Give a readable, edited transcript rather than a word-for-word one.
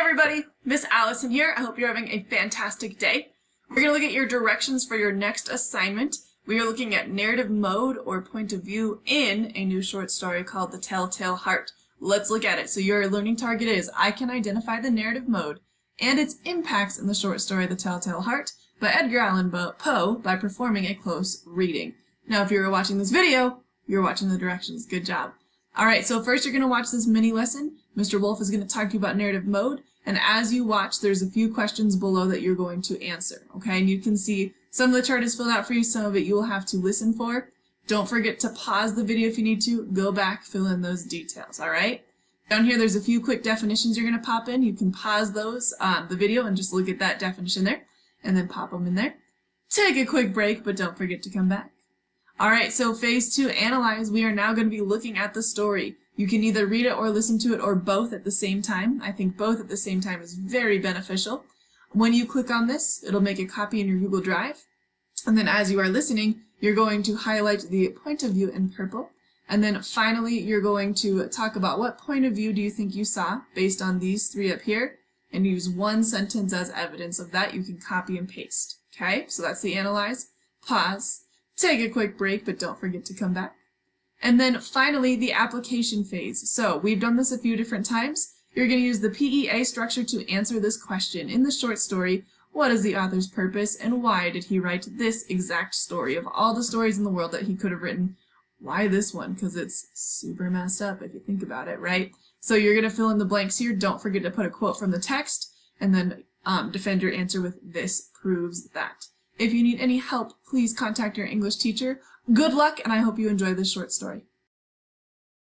everybody, Miss Allison here. I hope you're having a fantastic day. We're going to look at your directions for your next assignment. We are looking at narrative mode or point of view in a new short story called The Telltale Heart. Let's look at it. So your learning target is, I can identify the narrative mode and its impacts in the short story The Telltale Heart by Edgar Allan Poe by performing a close reading. Now if you're watching this video, you're watching the directions. Good job. Alright, so first you're going to watch this mini lesson. Mr. Wolf is going to talk to you about narrative mode, and as you watch, there's a few questions below that you're going to answer, okay? And you can see some of the chart is filled out for you, some of it you will have to listen for. Don't forget to pause the video if you need to, go back, fill in those details, alright? Down here there's a few quick definitions you're going to pop in. You can pause those, the video, and just look at that definition there, and then pop them in there. Take a quick break, but don't forget to come back. Alright, so phase 2, analyze. We are now going to be looking at the story. You can either read it or listen to it or both at the same time. I think both at the same time is very beneficial. When you click on this, it'll make a copy in your Google Drive. And then as you are listening, you're going to highlight the point of view in purple. And then finally, you're going to talk about what point of view do you think you saw based on these three up here, and use one sentence as evidence of that. You can copy and paste. Okay, so that's the analyze. Pause. Take a quick break, but don't forget to come back. And then finally, the application phase. So we've done this a few different times. You're going to use the PEA structure to answer this question. In the short story, what is the author's purpose and why did he write this exact story? Of all the stories in the world that he could have written, why this one? Because it's super messed up if you think about it, right? So you're going to fill in the blanks here. Don't forget to put a quote from the text and then defend your answer with "this proves that." If you need any help, please contact your English teacher. Good luck, and I hope you enjoy this short story.